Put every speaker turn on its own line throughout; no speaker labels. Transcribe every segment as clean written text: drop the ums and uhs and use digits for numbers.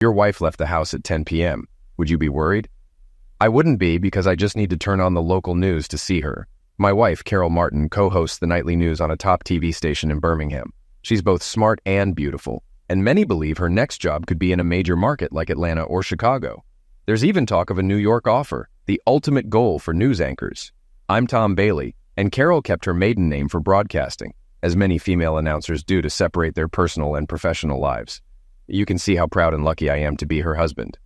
Your wife left the house at 10 p.m. Would you be worried? I wouldn't be because I just need to turn on the local news to see her. My wife, Carol Martin, co-hosts the nightly news on a top TV station in Birmingham. She's both smart and beautiful, and many believe her next job could be in a major market like Atlanta or Chicago. There's even talk of a New York offer, the ultimate goal for news anchors. I'm Tom Bailey, and Carol kept her maiden name for broadcasting, as many female announcers do to separate their personal and professional lives. You can see how proud and lucky I am to be her husband.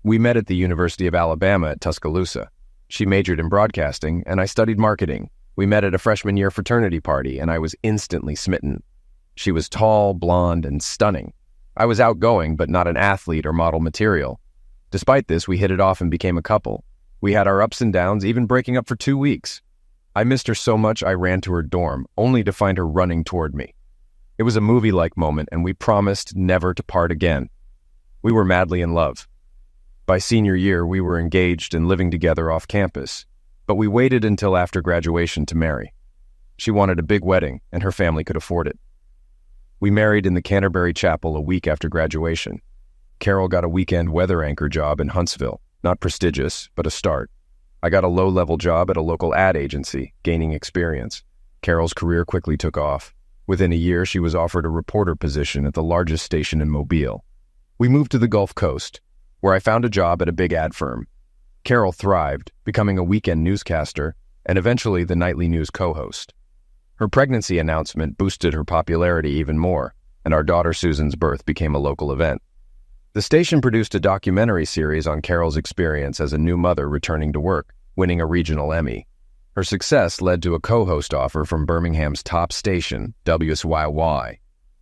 We met at the University of Alabama at Tuscaloosa. She majored in broadcasting, and I studied marketing. We met at a freshman year fraternity party, and I was instantly smitten. She was tall, blonde, and stunning. I was outgoing, but not an athlete or model material. Despite this, we hit it off and became a couple. We had our ups and downs, even breaking up for 2 weeks. I missed her so much I ran to her dorm, only to find her running toward me. It was a movie-like moment, and we promised never to part again. We were madly in love. By senior year, we were engaged and living together off campus, but we waited until after graduation to marry. She wanted a big wedding, and her family could afford it. We married in the Canterbury Chapel a week after graduation. Carol got a weekend weather anchor job in Huntsville, not prestigious, but a start. I got a low-level job at a local ad agency, gaining experience. Carol's career quickly took off. Within a year, she was offered a reporter position at the largest station in Mobile. We moved to the Gulf Coast, where I found a job at a big ad firm. Carol thrived, becoming a weekend newscaster and eventually the nightly news co-host. Her pregnancy announcement boosted her popularity even more, and our daughter Susan's birth became a local event. The station produced a documentary series on Carol's experience as a new mother returning to work, winning a regional Emmy. Her success led to a co-host offer from Birmingham's top station, WSYY.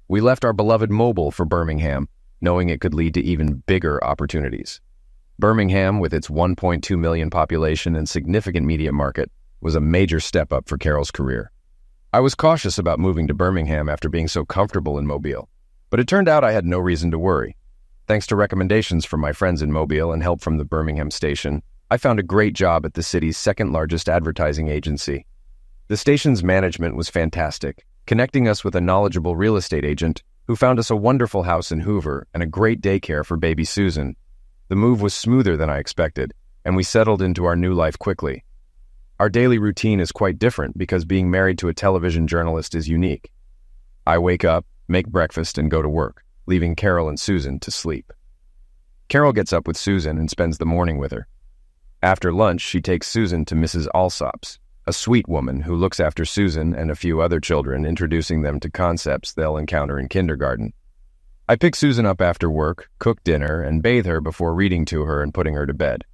We left our beloved Mobile for Birmingham, knowing it could lead to even bigger opportunities. Birmingham, with its 1.2 million population and significant media market, was a major step up for Carol's career. I was cautious about moving to Birmingham after being so comfortable in Mobile, but it turned out I had no reason to worry. Thanks to recommendations from my friends in Mobile and help from the Birmingham station, I found a great job at the city's second-largest advertising agency. The station's management was fantastic, connecting us with a knowledgeable real estate agent who found us a wonderful house in Hoover and a great daycare for baby Susan. The move was smoother than I expected, and we settled into our new life quickly. Our daily routine is quite different because being married to a television journalist is unique. I wake up, make breakfast, and go to work, leaving Carol and Susan to sleep. Carol gets up with Susan and spends the morning with her. After lunch, she takes Susan to Mrs. Alsop's, a sweet woman who looks after Susan and a few other children, introducing them to concepts they'll encounter in kindergarten. I pick Susan up after work, cook dinner, and bathe her before reading to her and putting her to bed.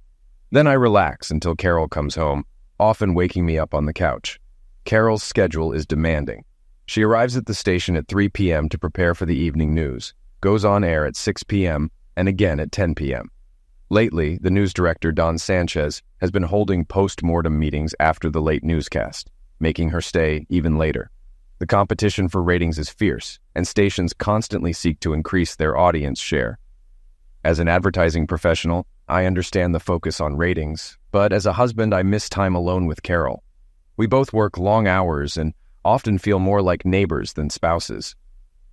Then I relax until Carol comes home, often waking me up on the couch. Carol's schedule is demanding. She arrives at the station at 3 p.m. to prepare for the evening news, goes on air at 6 p.m., and again at 10 p.m. Lately, the news director, Don Sanchez, has been holding post-mortem meetings after the late newscast, making her stay even later. The competition for ratings is fierce, and stations constantly seek to increase their audience share. As an advertising professional, I understand the focus on ratings, but as a husband, I miss time alone with Carol. We both work long hours and often feel more like neighbors than spouses.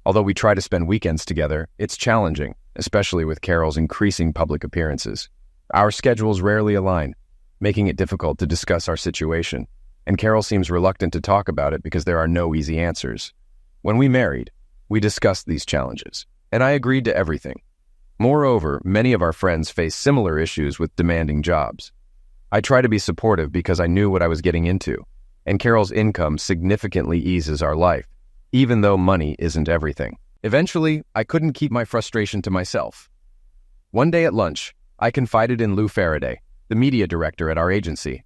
Although we try to spend weekends together, it's challenging, especially with Carol's increasing public appearances. Our schedules rarely align, making it difficult to discuss our situation, and Carol seems reluctant to talk about it because there are no easy answers. When we married, we discussed these challenges, and I agreed to everything. Moreover, many of our friends face similar issues with demanding jobs. I try to be supportive because I knew what I was getting into, and Carol's income significantly eases our life, even though money isn't everything. Eventually, I couldn't keep my frustration to myself. One day at lunch, I confided in Lou Faraday, the media director at our agency.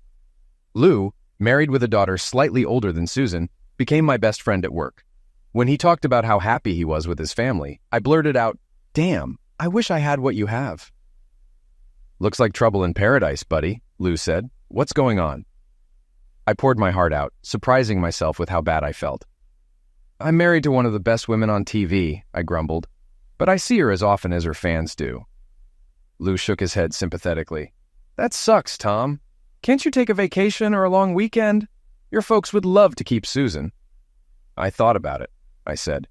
Lou, married with a daughter slightly older than Susan, became my best friend at work. When he talked about how happy he was with his family, I blurted out, "Damn, I wish I had what you have." "Looks like trouble in paradise, buddy," Lou said. "What's going on?" I poured my heart out, surprising myself with how bad I felt. "I'm married to one of the best women on TV," I grumbled, "but I see her as often as her fans do." Lou shook his head sympathetically. "That sucks, Tom. Can't you take a vacation or a long weekend? Your folks would love to keep Susan." "I thought about it," I said.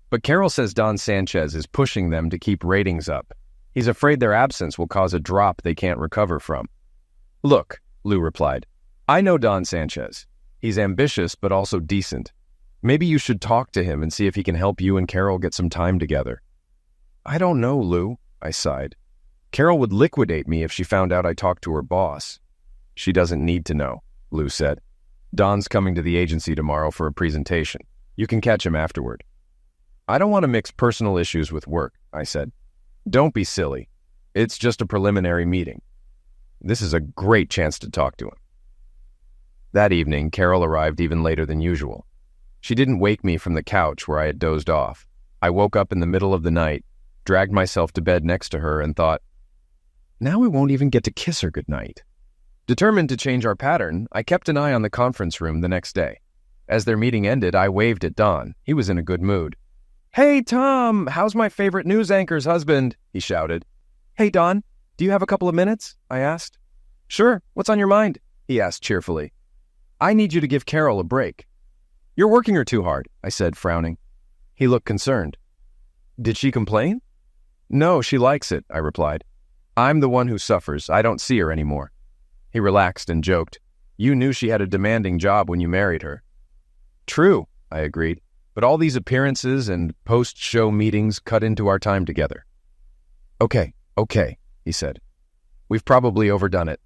"But Carol says Don Sanchez is pushing them to keep ratings up. He's afraid their absence will cause a drop they can't recover from. Look, Lou replied, I know Don Sanchez. He's ambitious but also decent. Maybe you should talk to him and see if he can help you and Carol get some time together. I don't know, Lou, I sighed. Carol would liquidate me if she found out I talked to her boss. She doesn't need to know, Lou said. Don's coming to the agency tomorrow for a presentation. You can catch him afterward. I don't want to mix personal issues with work, I said. Don't be silly. It's just a preliminary meeting. This is a great chance to talk to him. That evening, Carol arrived even later than usual. She didn't wake me from the couch where I had dozed off. I woke up in the middle of the night, dragged myself to bed next to her, and thought, now I won't even get to kiss her goodnight. Determined to change our pattern, I kept an eye on the conference room the next day. As their meeting ended, I waved at Don. He was in a good mood. Hey, Tom, how's my favorite news anchor's husband? He shouted. Hey, Don, do you have a couple of minutes? I asked. Sure, what's on your mind? He asked cheerfully. I need you to give Carol a break. You're working her too hard, I said, frowning. He looked concerned. Did she complain? No, she likes it, I replied. I'm the one who suffers. I don't see her anymore. He relaxed and joked. You knew she had a demanding job when you married her. True, I agreed, but all these appearances and post-show meetings cut into our time together. Okay, he said. We've probably overdone it.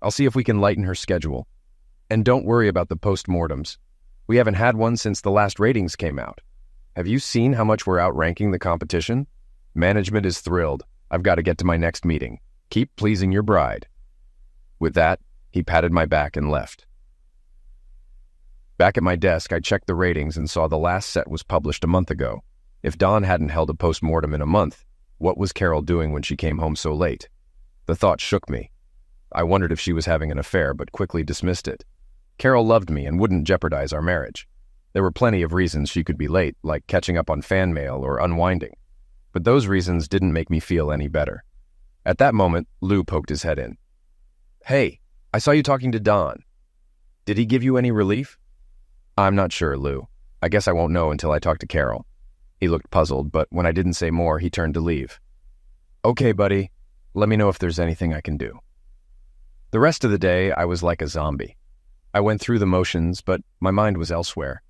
I'll see if we can lighten her schedule. And don't worry about the post-mortems. We haven't had one since the last ratings came out. Have you seen how much we're outranking the competition? Management is thrilled. I've got to get to my next meeting. Keep pleasing your bride. With that, he patted my back and left. Back at my desk, I checked the ratings and saw the last set was published a month ago. If Don hadn't held a post-mortem in a month, what was Carol doing when she came home so late? The thought shook me. I wondered if she was having an affair, but quickly dismissed it. Carol loved me and wouldn't jeopardize our marriage. There were plenty of reasons she could be late, like catching up on fan mail or unwinding. But those reasons didn't make me feel any better. At that moment, Lou poked his head in. Hey, I saw you talking to Don. Did he give you any relief? I'm not sure, Lou. I guess I won't know until I talk to Carol. He looked puzzled, but when I didn't say more, he turned to leave. Okay, buddy. Let me know if there's anything I can do. The rest of the day, I was like a zombie. I went through the motions, but my mind was elsewhere.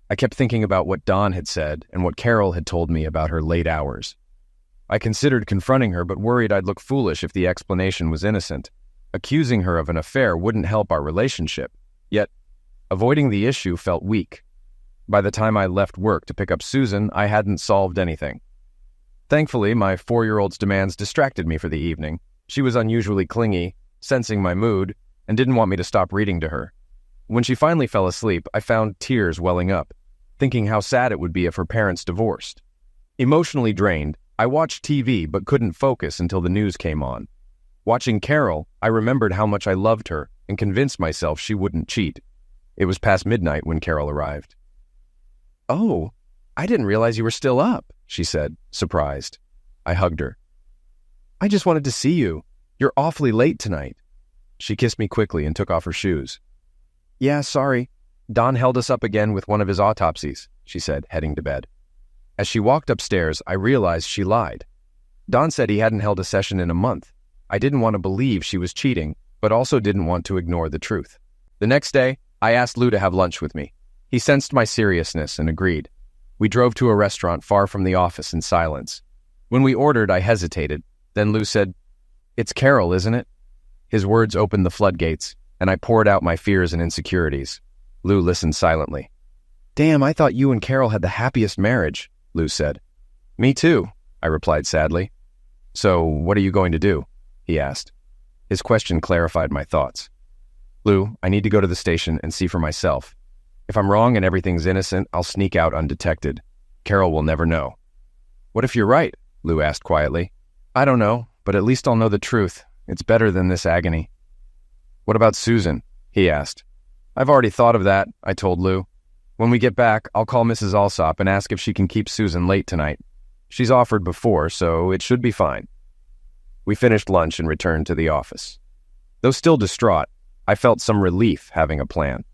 I kept thinking about what Don had said and what Carol had told me about her late hours. I considered confronting her, but worried I'd look foolish if the explanation was innocent. Accusing her of an affair wouldn't help our relationship, yet avoiding the issue felt weak. By the time I left work to pick up Susan, I hadn't solved anything. Thankfully, my 4-year-old's demands distracted me for the evening. She was unusually clingy, sensing my mood, and didn't want me to stop reading to her. When she finally fell asleep, I found tears welling up, thinking how sad it would be if her parents divorced. Emotionally drained, I watched TV but couldn't focus until the news came on. Watching Carol, I remembered how much I loved her and convinced myself she wouldn't cheat. It was past midnight when Carol arrived. Oh, I didn't realize you were still up, she said, surprised. I hugged her. I just wanted to see you. You're awfully late tonight. She kissed me quickly and took off her shoes. Yeah, sorry. Don held us up again with one of his autopsies, she said, heading to bed. As she walked upstairs, I realized she lied. Don said he hadn't held a session in a month. I didn't want to believe she was cheating, but also didn't want to ignore the truth. The next day, I asked Lou to have lunch with me. He sensed my seriousness and agreed. We drove to a restaurant far from the office in silence. When we ordered, I hesitated. Then Lou said, "It's Carol, isn't it?" His words opened the floodgates, and I poured out my fears and insecurities. Lou listened silently. Damn, I thought you and Carol had the happiest marriage, Lou said. Me too, I replied sadly. So, what are you going to do? He asked. His question clarified my thoughts. Lou, I need to go to the station and see for myself. If I'm wrong and everything's innocent, I'll sneak out undetected. Carol will never know. What if you're right? Lou asked quietly. I don't know, but at least I'll know the truth. It's better than this agony. What about Susan? He asked. I've already thought of that, I told Lou. When we get back, I'll call Mrs. Alsop and ask if she can keep Susan late tonight. She's offered before, so it should be fine. We finished lunch and returned to the office. Though still distraught, I felt some relief having a plan.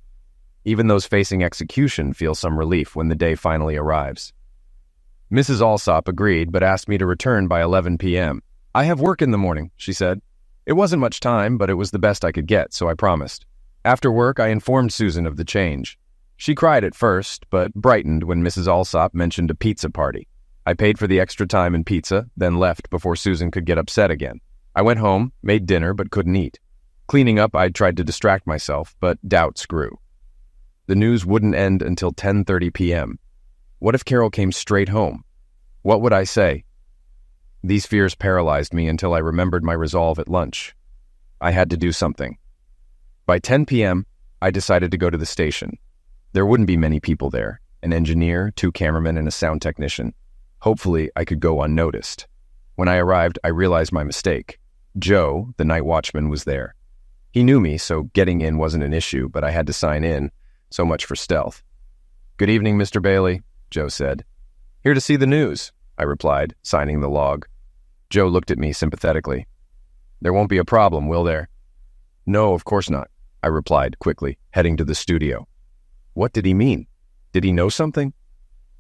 Even those facing execution feel some relief when the day finally arrives. Mrs. Alsop agreed, but asked me to return by 11 p.m. I have work in the morning, she said. It wasn't much time, but it was the best I could get, so I promised. After work, I informed Susan of the change. She cried at first, but brightened when Mrs. Alsop mentioned a pizza party. I paid for the extra time and pizza, then left before Susan could get upset again. I went home, made dinner, but couldn't eat. Cleaning up, I tried to distract myself, but doubts grew. The news wouldn't end until 10:30 p.m. What if Carol came straight home? What would I say? These fears paralyzed me until I remembered my resolve at lunch. I had to do something. By 10 p.m., I decided to go to the station. There wouldn't be many people there, an engineer, 2 cameramen, and a sound technician. Hopefully, I could go unnoticed. When I arrived, I realized my mistake. Joe, the night watchman, was there. He knew me, so getting in wasn't an issue, but I had to sign in. So much for stealth. "Good evening, Mr. Bailey," Joe said. "Here to see the news," I replied, signing the log. Joe looked at me sympathetically. "There won't be a problem, will there?" "No, of course not," I replied quickly, heading to the studio. What did he mean? Did he know something?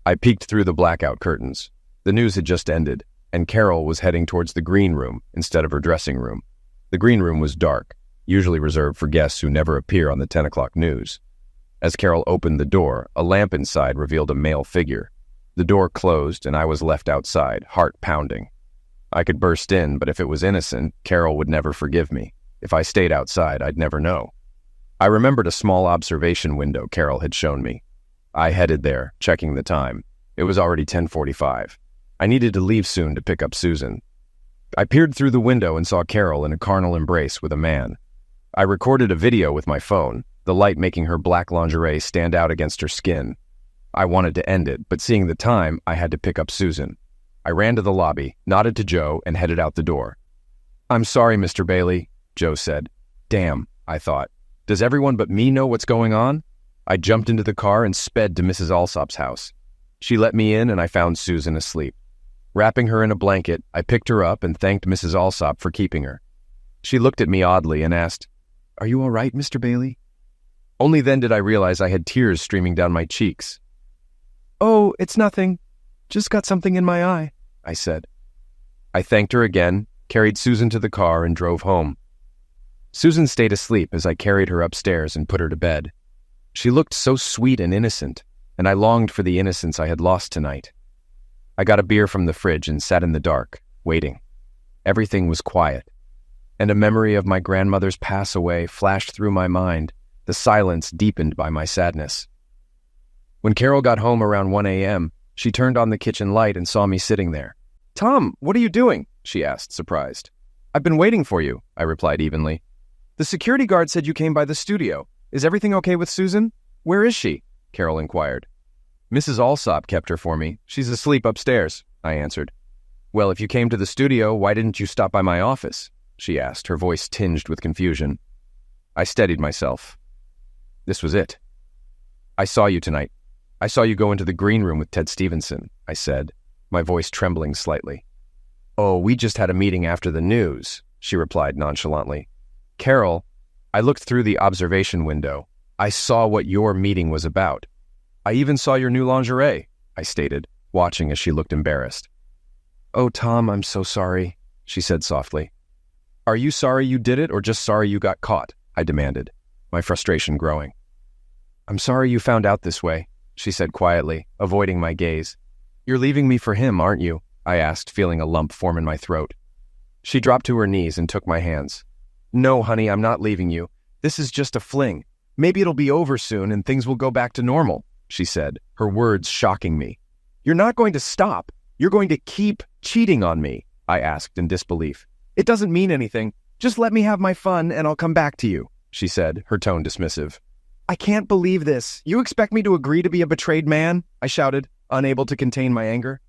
I peeked through the blackout curtains. The news had just ended, and Carol was heading towards the green room instead of her dressing room. The green room was dark, usually reserved for guests who never appear on the 10 o'clock news. As Carol opened the door, a lamp inside revealed a male figure. The door closed, and I was left outside, heart pounding. I could burst in, but if it was innocent, Carol would never forgive me. If I stayed outside, I'd never know. I remembered a small observation window Carol had shown me. I headed there, checking the time. It was already 10:45. I needed to leave soon to pick up Susan. I peered through the window and saw Carol in a carnal embrace with a man. I recorded a video with my phone, the light making her black lingerie stand out against her skin. I wanted to end it, but seeing the time, I had to pick up Susan. I ran to the lobby, nodded to Joe, and headed out the door. "I'm sorry, Mr. Bailey," Joe said. Damn, I thought. Does everyone but me know what's going on? I jumped into the car and sped to Mrs. Alsop's house. She let me in, and I found Susan asleep. Wrapping her in a blanket, I picked her up and thanked Mrs. Alsop for keeping her. She looked at me oddly and asked, "Are you all right, Mr. Bailey?" Only then did I realize I had tears streaming down my cheeks. "Oh, it's nothing. Just got something in my eye," I said. I thanked her again, carried Susan to the car, and drove home. Susan stayed asleep as I carried her upstairs and put her to bed. She looked so sweet and innocent, and I longed for the innocence I had lost tonight. I got a beer from the fridge and sat in the dark, waiting. Everything was quiet, and a memory of my grandmother's pass away flashed through my mind, the silence deepened by my sadness. When Carol got home around 1 a.m., she turned on the kitchen light and saw me sitting there. "Tom, what are you doing?" she asked, surprised. "I've been waiting for you," I replied evenly. "The security guard said you came by the studio. Is everything okay with Susan? Where is she?" Carol inquired. "Mrs. Alsop kept her for me. She's asleep upstairs," I answered. "Well, if you came to the studio, why didn't you stop by my office?" she asked, her voice tinged with confusion. I steadied myself. This was it. "I saw you tonight. I saw you go into the green room with Ted Stevenson," I said, my voice trembling slightly. "Oh, we just had a meeting after the news," she replied nonchalantly. "Carol, I looked through the observation window. I saw what your meeting was about. I even saw your new lingerie," I stated, watching as she looked embarrassed. "Oh, Tom, I'm so sorry," she said softly. "Are you sorry you did it or just sorry you got caught?" I demanded, my frustration growing. "I'm sorry you found out this way," she said quietly, avoiding my gaze. "You're leaving me for him, aren't you?" I asked, feeling a lump form in my throat. She dropped to her knees and took my hands. "No, honey, I'm not leaving you. This is just a fling. Maybe it'll be over soon and things will go back to normal," she said, her words shocking me. "You're not going to stop. You're going to keep cheating on me," I asked in disbelief. "It doesn't mean anything. Just let me have my fun and I'll come back to you," she said, her tone dismissive. "I can't believe this. You expect me to agree to be a betrayed man?" I shouted, unable to contain my anger.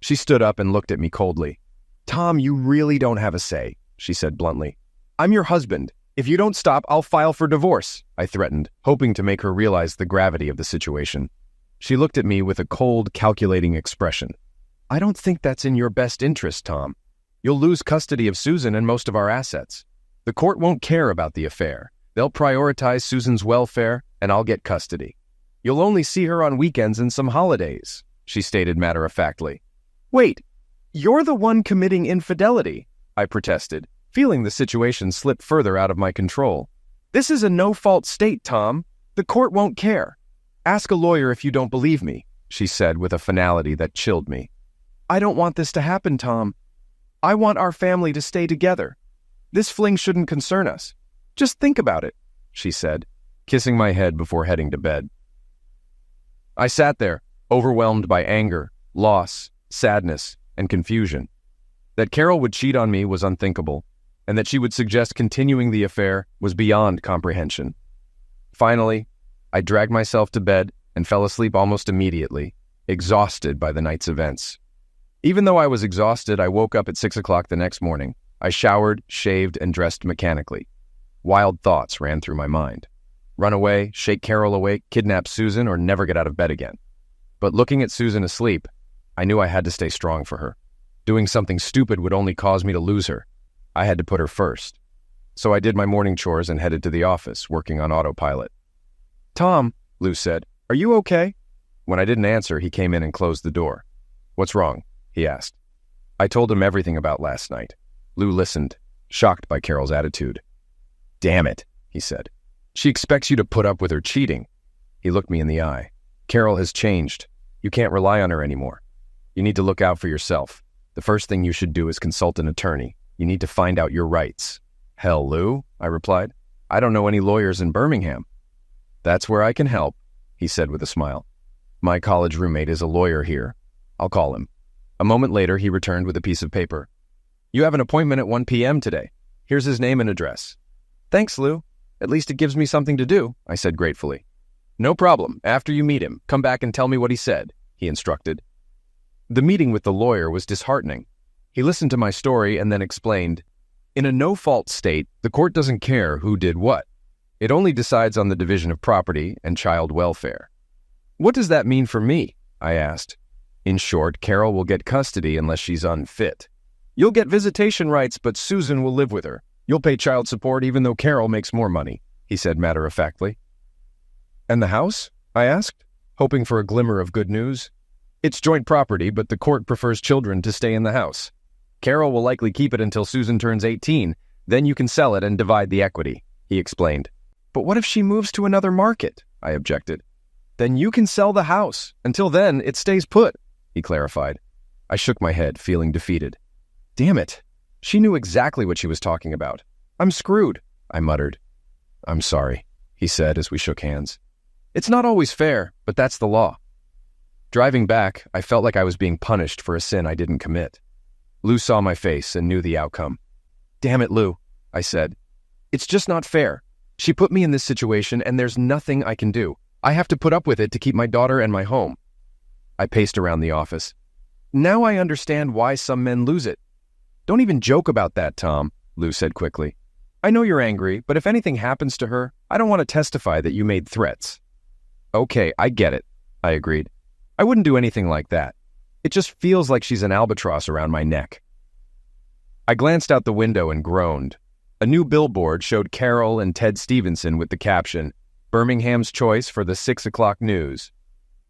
She stood up and looked at me coldly. "Tom, you really don't have a say," she said bluntly. "I'm your husband. If you don't stop, I'll file for divorce," I threatened, hoping to make her realize the gravity of the situation. She looked at me with a cold, calculating expression. "I don't think that's in your best interest, Tom. You'll lose custody of Susan and most of our assets. The court won't care about the affair. They'll prioritize Susan's welfare, and I'll get custody. You'll only see her on weekends and some holidays," she stated matter-of-factly. "Wait, you're the one committing infidelity. I protested, feeling the situation slip further out of my control. This is a no-fault state, Tom. The court won't care. Ask a lawyer if you don't believe me, she said with a finality that chilled me. I don't want this to happen, Tom. I want our family to stay together. This fling shouldn't concern us. Just think about it, she said, kissing my head before heading to bed. I sat there, overwhelmed by anger, loss, sadness, and confusion. That Carol would cheat on me was unthinkable, and that she would suggest continuing the affair was beyond comprehension. Finally, I dragged myself to bed and fell asleep almost immediately, exhausted by the night's events. Even though I was exhausted, I woke up at 6 o'clock the next morning. I showered, shaved, and dressed mechanically. Wild thoughts ran through my mind. Run away, shake Carol awake, kidnap Susan, or never get out of bed again. But looking at Susan asleep, I knew I had to stay strong for her. Doing something stupid would only cause me to lose her. I had to put her first. So I did my morning chores and headed to the office, working on autopilot. Tom, Lou said, are you okay? When I didn't answer, he came in and closed the door. What's wrong? He asked. I told him everything about last night. Lou listened, shocked by Carol's attitude. Damn it, he said. She expects you to put up with her cheating. He looked me in the eye. Carol has changed. You can't rely on her anymore. You need to look out for yourself. The first thing you should do is consult an attorney. You need to find out your rights. Hell, Lou, I replied. I don't know any lawyers in Birmingham. That's where I can help, he said with a smile. My college roommate is a lawyer here. I'll call him. A moment later, he returned with a piece of paper. You have an appointment at 1 p.m. today. Here's his name and address. Thanks, Lou. At least it gives me something to do, I said gratefully. No problem. After you meet him, come back and tell me what he said, he instructed. The meeting with the lawyer was disheartening. He listened to my story and then explained, in a no-fault state, the court doesn't care who did what. It only decides on the division of property and child welfare. What does that mean for me? I asked. In short, Carol will get custody unless she's unfit. You'll get visitation rights, but Susan will live with her. You'll pay child support even though Carol makes more money, he said matter-of-factly. And the house? I asked, hoping for a glimmer of good news. It's joint property, but the court prefers children to stay in the house. Carol will likely keep it until Susan turns 18. Then you can sell it and divide the equity, he explained. But what if she moves to another market? I objected. Then you can sell the house. Until then, it stays put, he clarified. I shook my head, feeling defeated. Damn it. She knew exactly what she was talking about. I'm screwed, I muttered. I'm sorry, he said as we shook hands. It's not always fair, but that's the law. Driving back, I felt like I was being punished for a sin I didn't commit. Lou saw my face and knew the outcome. Damn it, Lou, I said. It's just not fair. She put me in this situation and there's nothing I can do. I have to put up with it to keep my daughter and my home. I paced around the office. Now I understand why some men lose it. Don't even joke about that, Tom, Lou said quickly. I know you're angry, but if anything happens to her, I don't want to testify that you made threats. Okay, I get it, I agreed. I wouldn't do anything like that. It just feels like she's an albatross around my neck. I glanced out the window and groaned. A new billboard showed Carol and Ted Stevenson with the caption, Birmingham's choice for the 6 o'clock news.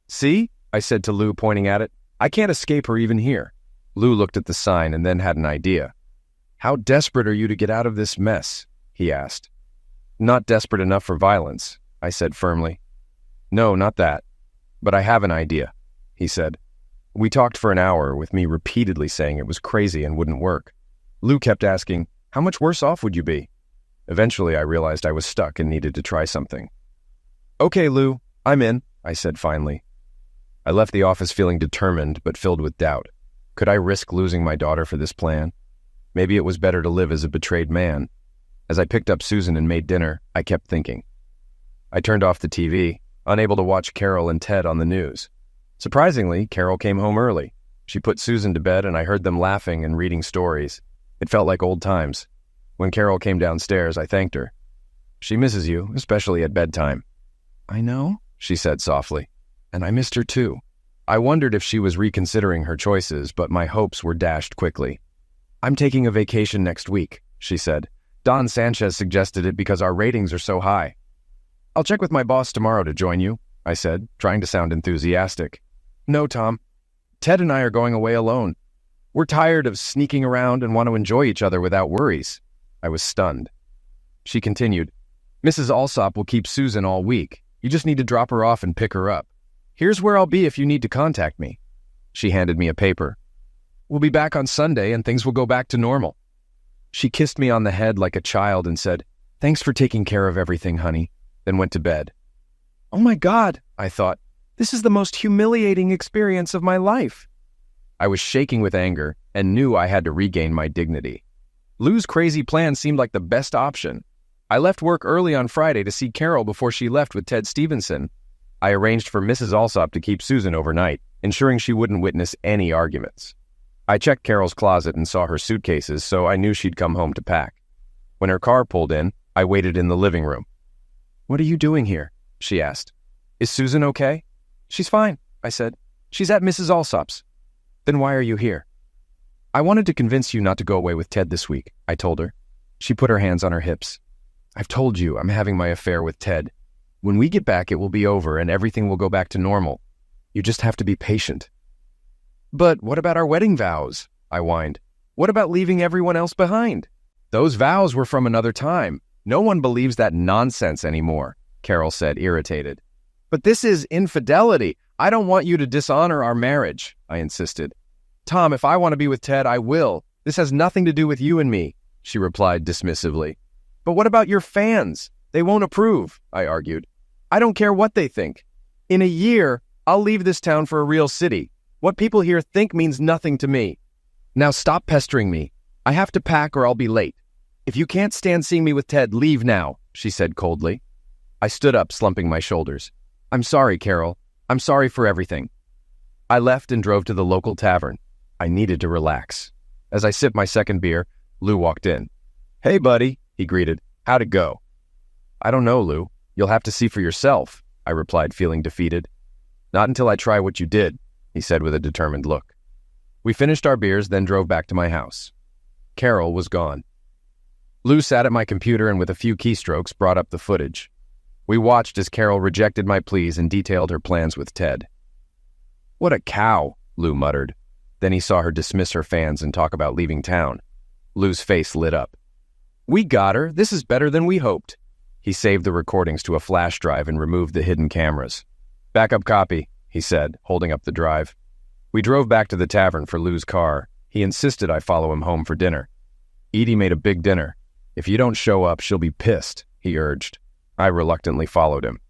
See? I said to Lou, pointing at it. I can't escape her even here. Lou looked at the sign and then had an idea. How desperate are you to get out of this mess? He asked. Not desperate enough for violence, I said firmly. No, not that. But I have an idea, he said. We talked for an hour with me repeatedly saying it was crazy and wouldn't work. Lou kept asking, how much worse off would you be? Eventually, I realized I was stuck and needed to try something. Okay, Lou, I'm in, I said finally. I left the office feeling determined but filled with doubt. Could I risk losing my daughter for this plan? Maybe it was better to live as a betrayed man. As I picked up Susan and made dinner, I kept thinking. I turned off the TV, unable to watch Carol and Ted on the news. Surprisingly, Carol came home early. She put Susan to bed and I heard them laughing and reading stories. It felt like old times. When Carol came downstairs, I thanked her. She misses you, especially at bedtime. I know, she said softly, and I missed her too. I wondered if she was reconsidering her choices, but my hopes were dashed quickly. I'm taking a vacation next week, she said. Don Sanchez suggested it because our ratings are so high. I'll check with my boss tomorrow to join you, I said, trying to sound enthusiastic. No, Tom. Ted and I are going away alone. We're tired of sneaking around and want to enjoy each other without worries. I was stunned. She continued, Mrs. Alsop will keep Susan all week. You just need to drop her off and pick her up. Here's where I'll be if you need to contact me. She handed me a paper. We'll be back on Sunday and things will go back to normal. She kissed me on the head like a child and said, Thanks for taking care of everything, honey, then went to bed. Oh my God, I thought, this is the most humiliating experience of my life. I was shaking with anger and knew I had to regain my dignity. Lou's crazy plan seemed like the best option. I left work early on Friday to see Carol before she left with Ted Stevenson. I arranged for Mrs. Alsop to keep Susan overnight, ensuring she wouldn't witness any arguments. I checked Carol's closet and saw her suitcases, so I knew she'd come home to pack. When her car pulled in, I waited in the living room. What are you doing here? She asked. Is Susan okay? She's fine, I said. She's at Mrs. Alsop's. Then why are you here? I wanted to convince you not to go away with Ted this week, I told her. She put her hands on her hips. I've told you I'm having my affair with Ted. When we get back, it will be over and everything will go back to normal. You just have to be patient. But what about our wedding vows? I whined. What about leaving everyone else behind? Those vows were from another time. No one believes that nonsense anymore, Carol said, irritated. But this is infidelity. I don't want you to dishonor our marriage, I insisted. Tom, if I want to be with Ted, I will. This has nothing to do with you and me, she replied dismissively. But what about your fans? They won't approve, I argued. I don't care what they think. In a year, I'll leave this town for a real city. What people here think means nothing to me. Now stop pestering me. I have to pack or I'll be late. If you can't stand seeing me with Ted, leave now, she said coldly. I stood up, slumping my shoulders. I'm sorry, Carol. I'm sorry for everything. I left and drove to the local tavern. I needed to relax. As I sipped my second beer, Lou walked in. Hey, buddy, he greeted. How'd it go? I don't know, Lou. You'll have to see for yourself, I replied, feeling defeated. Not until I try what you did, he said with a determined look. We finished our beers, then drove back to my house. Carol was gone. Lou sat at my computer and with a few keystrokes brought up the footage. We watched as Carol rejected my pleas and detailed her plans with Ted. What a cow, Lou muttered. Then he saw her dismiss her fans and talk about leaving town. Lou's face lit up. We got her. This is better than we hoped. He saved the recordings to a flash drive and removed the hidden cameras. Backup copy, he said, holding up the drive. We drove back to the tavern for Lou's car. He insisted I follow him home for dinner. Edie made a big dinner. If you don't show up, she'll be pissed, he urged. I reluctantly followed him.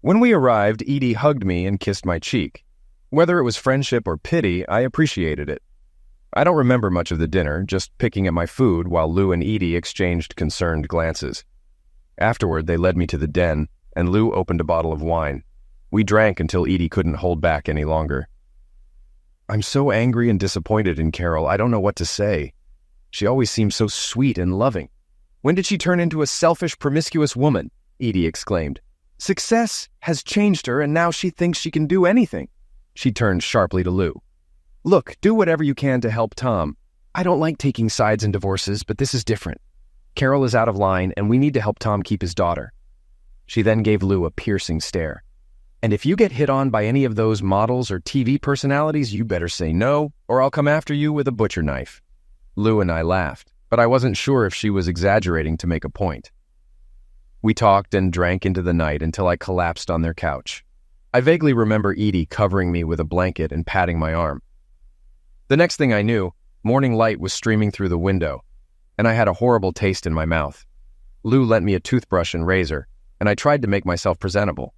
When we arrived, Edie hugged me and kissed my cheek. Whether it was friendship or pity, I appreciated it. I don't remember much of the dinner, just picking at my food while Lou and Edie exchanged concerned glances. Afterward, they led me to the den, and Lou opened a bottle of wine. We drank until Edie couldn't hold back any longer. I'm so angry and disappointed in Carol, I don't know what to say. She always seemed so sweet and loving. When did she turn into a selfish, promiscuous woman? Edie exclaimed. Success has changed her, and now she thinks she can do anything. She turned sharply to Lou. Look, do whatever you can to help Tom. I don't like taking sides in divorces, but this is different. Carol is out of line, and we need to help Tom keep his daughter. She then gave Lou a piercing stare. And if you get hit on by any of those models or TV personalities, you better say no, or I'll come after you with a butcher knife. Lou and I laughed, but I wasn't sure if she was exaggerating to make a point. We talked and drank into the night until I collapsed on their couch. I vaguely remember Edie covering me with a blanket and patting my arm. The next thing I knew, morning light was streaming through the window, and I had a horrible taste in my mouth. Lou lent me a toothbrush and razor, and I tried to make myself presentable.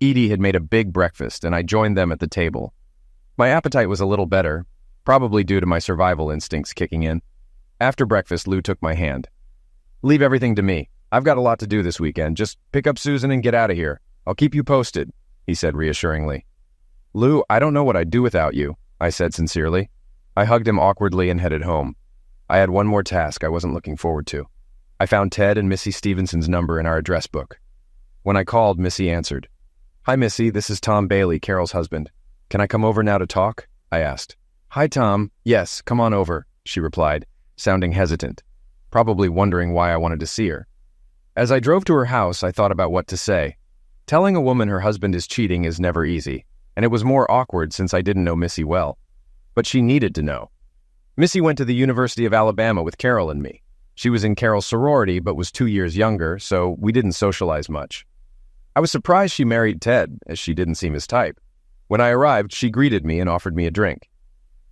Edie had made a big breakfast, and I joined them at the table. My appetite was a little better, probably due to my survival instincts kicking in. After breakfast, Lou took my hand. Leave everything to me. I've got a lot to do this weekend. Just pick up Susan and get out of here. I'll keep you posted, he said reassuringly. Lou, I don't know what I'd do without you, I said sincerely. I hugged him awkwardly and headed home. I had one more task I wasn't looking forward to. I found Ted and Missy Stevenson's number in our address book. When I called, Missy answered. Hi, Missy, this is Tom Bailey, Carol's husband. Can I come over now to talk? I asked. Hi, Tom. Yes, come on over, she replied, sounding hesitant, probably wondering why I wanted to see her. As I drove to her house, I thought about what to say. Telling a woman her husband is cheating is never easy, and it was more awkward since I didn't know Missy well. but she needed to know. Missy went to the University of Alabama with Carol and me. She was in Carol's sorority, but was 2 years younger, so we didn't socialize much. I was surprised she married Ted, as she didn't seem his type. When I arrived, she greeted me and offered me a drink.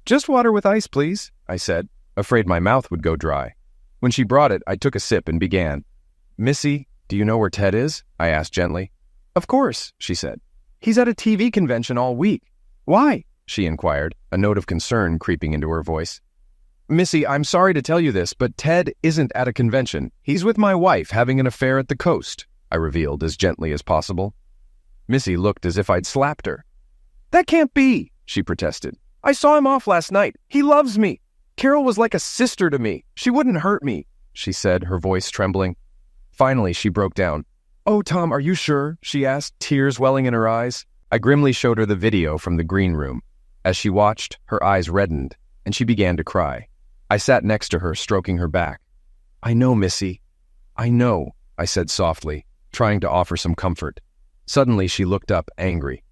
"Just water with ice, please," I said, afraid my mouth would go dry. When she brought it, I took a sip and began. "Missy, do you know where Ted is?" I asked gently. "Of course," she said. "He's at a TV convention all week." "Why?" she inquired, a note of concern creeping into her voice. "Missy, I'm sorry to tell you this, but Ted isn't at a convention. He's with my wife having an affair at the coast," I revealed as gently as possible. Missy looked as if I'd slapped her. "That can't be," she protested. "I saw him off last night. He loves me. Carol was like a sister to me. She wouldn't hurt me," she said, her voice trembling. Finally, she broke down. "Oh, Tom, are you sure?" she asked, tears welling in her eyes. I grimly showed her the video from the green room. As she watched, her eyes reddened, and she began to cry. I sat next to her, stroking her back. "I know, Missy. I know," I said softly, trying to offer some comfort. Suddenly, she looked up, angry.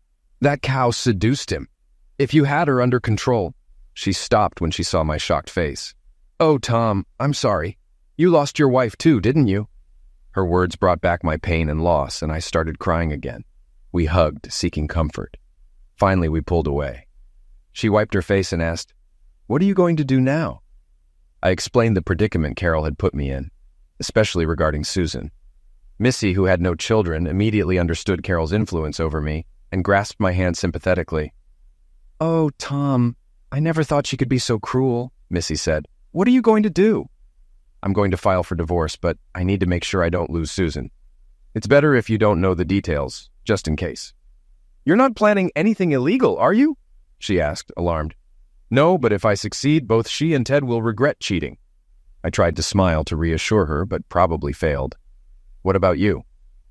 "That cow seduced him. If you had her under control—" She stopped when she saw my shocked face. "Oh, Tom, I'm sorry. You lost your wife too, didn't you?" Her words brought back my pain and loss, and I started crying again. We hugged, seeking comfort. Finally, we pulled away. She wiped her face and asked, "What are you going to do now?" I explained the predicament Carol had put me in, especially regarding Susan. Missy, who had no children, immediately understood Carol's influence over me and grasped my hand sympathetically. "Oh, Tom, I never thought she could be so cruel," Missy said. "What are you going to do?" "I'm going to file for divorce, but I need to make sure I don't lose Susan. It's better if you don't know the details, just in case." "You're not planning anything illegal, are you?" she asked, alarmed. "No, but if I succeed, both she and Ted will regret cheating." I tried to smile to reassure her, but probably failed. "What about you?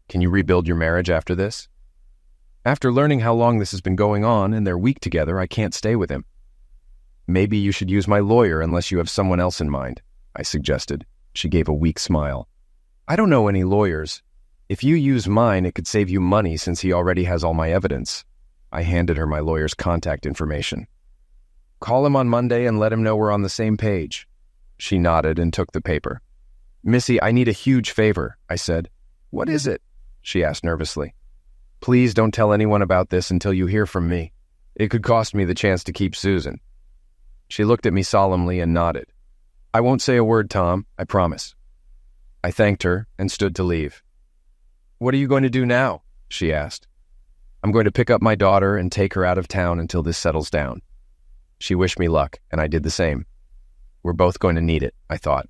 Can you rebuild your marriage after this?" "After learning how long this has been going on and they're weak together, I can't stay with him." "Maybe you should use my lawyer unless you have someone else in mind," I suggested. She gave a weak smile. "I don't know any lawyers. If you use mine, it could save you money since he already has all my evidence." I handed her my lawyer's contact information. "Call him on Monday and let him know we're on the same page." She nodded and took the paper. "Missy, I need a huge favor," I said. "What is it?" she asked nervously. "Please don't tell anyone about this until you hear from me. It could cost me the chance to keep Susan." She looked at me solemnly and nodded. "I won't say a word, Tom, I promise." I thanked her and stood to leave. "What are you going to do now?" she asked. "I'm going to pick up my daughter and take her out of town until this settles down." She wished me luck, and I did the same. We're both going to need it, I thought.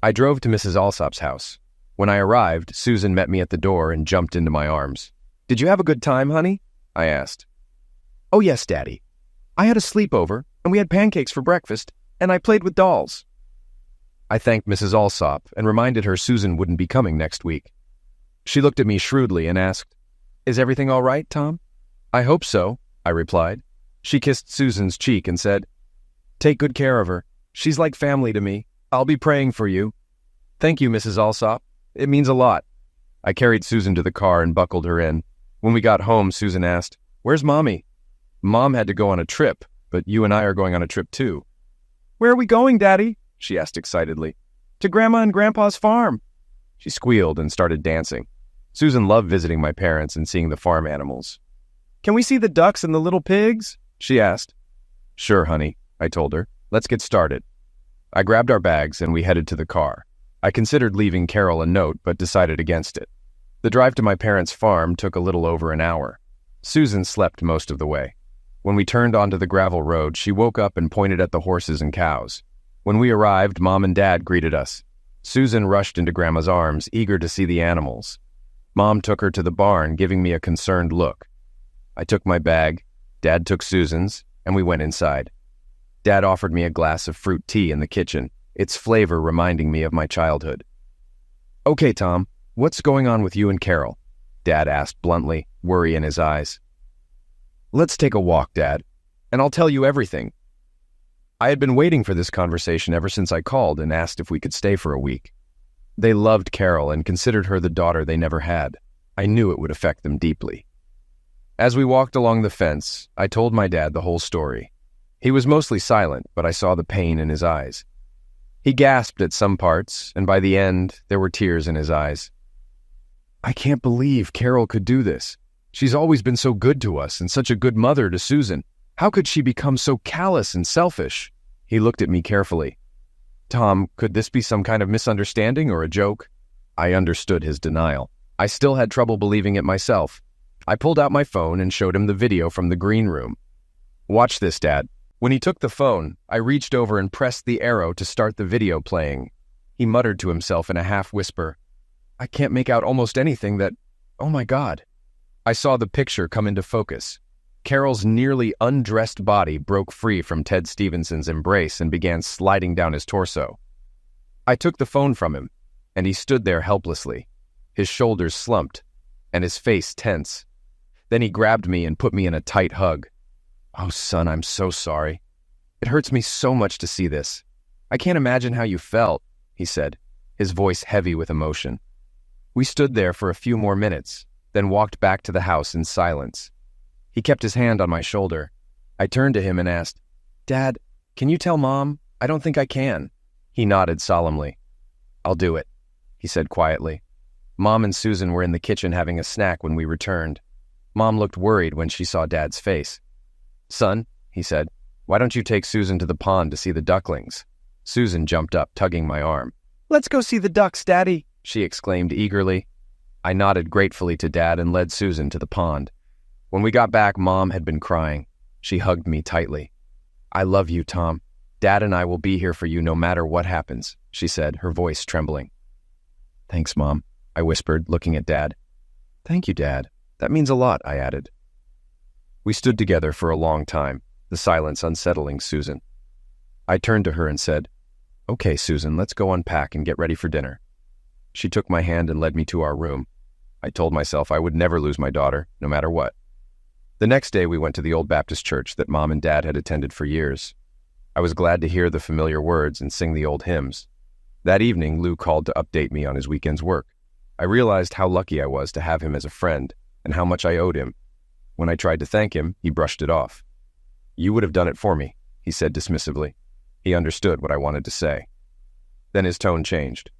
I drove to Mrs. Alsop's house. When I arrived, Susan met me at the door and jumped into my arms. "Did you have a good time, honey?" I asked. "Oh, yes, Daddy. I had a sleepover, and we had pancakes for breakfast, and I played with dolls." I thanked Mrs. Alsop and reminded her Susan wouldn't be coming next week. She looked at me shrewdly and asked, "Is everything all right, Tom?" "I hope so," I replied. She kissed Susan's cheek and said, "Take good care of her. She's like family to me. I'll be praying for you." "Thank you, Mrs. Alsop. It means a lot." I carried Susan to the car and buckled her in. When we got home, Susan asked, "Where's Mommy?" "Mom had to go on a trip, but you and I are going on a trip too." "Where are we going, Daddy?" she asked excitedly. "To Grandma and Grandpa's farm." She squealed and started dancing. Susan loved visiting my parents and seeing the farm animals. "Can we see the ducks and the little pigs?" she asked. "Sure, honey," I told her. "Let's get started." I grabbed our bags and we headed to the car. I considered leaving Carol a note, but decided against it. The drive to my parents' farm took a little over an hour. Susan slept most of the way. When we turned onto the gravel road, she woke up and pointed at the horses and cows. When we arrived, Mom and Dad greeted us. Susan rushed into Grandma's arms, eager to see the animals. Mom took her to the barn, giving me a concerned look. I took my bag, Dad took Susan's, and we went inside. Dad offered me a glass of fruit tea in the kitchen, its flavor reminding me of my childhood. "Okay, Tom, what's going on with you and Carol?" Dad asked bluntly, worry in his eyes. "Let's take a walk, Dad, and I'll tell you everything." I had been waiting for this conversation ever since I called and asked if we could stay for a week. They loved Carol and considered her the daughter they never had. I knew it would affect them deeply. As we walked along the fence, I told my dad the whole story. He was mostly silent, but I saw the pain in his eyes. He gasped at some parts, and by the end, there were tears in his eyes. I can't believe Carol could do this. She's always been so good to us and such a good mother to Susan. How could she become so callous and selfish? He looked at me carefully. Tom, could this be some kind of misunderstanding or a joke? I understood his denial. I still had trouble believing it myself. I pulled out my phone and showed him the video from the green room. Watch this, Dad. When he took the phone, I reached over and pressed the arrow to start the video playing. He muttered to himself in a half-whisper, I can't make out almost anything that... Oh my God. I saw the picture come into focus. Carol's nearly undressed body broke free from Ted Stevenson's embrace and began sliding down his torso. I took the phone from him, and he stood there helplessly, his shoulders slumped, and his face tense. Then he grabbed me and put me in a tight hug. Oh, son, I'm so sorry. It hurts me so much to see this. I can't imagine how you felt, he said, his voice heavy with emotion. We stood there for a few more minutes, then walked back to the house in silence. He kept his hand on my shoulder. I turned to him and asked, Dad, can you tell Mom? I don't think I can. He nodded solemnly. I'll do it, he said quietly. Mom and Susan were in the kitchen having a snack when we returned. Mom looked worried when she saw Dad's face. Son, he said, why don't you take Susan to the pond to see the ducklings? Susan jumped up, tugging my arm. Let's go see the ducks, Daddy, she exclaimed eagerly. I nodded gratefully to Dad and led Susan to the pond. When we got back, Mom had been crying. She hugged me tightly. I love you, Tom. Dad and I will be here for you no matter what happens, she said, her voice trembling. Thanks, Mom, I whispered, looking at Dad. Thank you, Dad. That means a lot, I added. We stood together for a long time, the silence unsettling Susan. I turned to her and said, Okay, Susan, let's go unpack and get ready for dinner. She took my hand and led me to our room. I told myself I would never lose my daughter, no matter what. The next day we went to the old Baptist church that Mom and Dad had attended for years. I was glad to hear the familiar words and sing the old hymns. That evening, Lou called to update me on his weekend's work. I realized how lucky I was to have him as a friend and how much I owed him. When I tried to thank him, he brushed it off. You would have done it for me, he said dismissively. He understood what I wanted to say. Then his tone changed.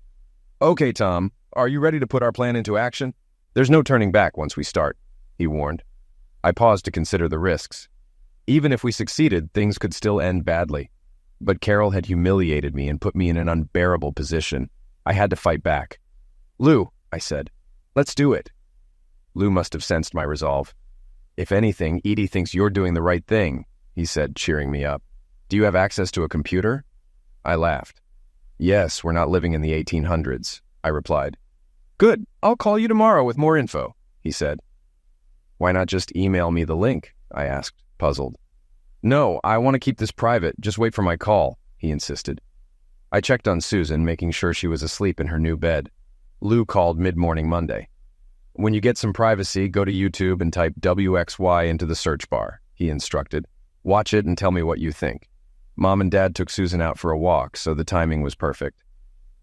Okay, Tom, are you ready to put our plan into action? There's no turning back once we start, he warned. I paused to consider the risks. Even if we succeeded, things could still end badly. But Carol had humiliated me and put me in an unbearable position. I had to fight back. Lou, I said, let's do it. Lou must have sensed my resolve. If anything, Edie thinks you're doing the right thing, he said, cheering me up. Do you have access to a computer? I laughed. Yes, we're not living in the 1800s, I replied. Good, I'll call you tomorrow with more info, he said. Why not just email me the link? I asked, puzzled. No, I want to keep this private. Just wait for my call, he insisted. I checked on Susan, making sure she was asleep in her new bed. Lou called mid-morning Monday. When you get some privacy, go to YouTube and type WXY into the search bar, he instructed. Watch it and tell me what you think. Mom and Dad took Susan out for a walk, so the timing was perfect.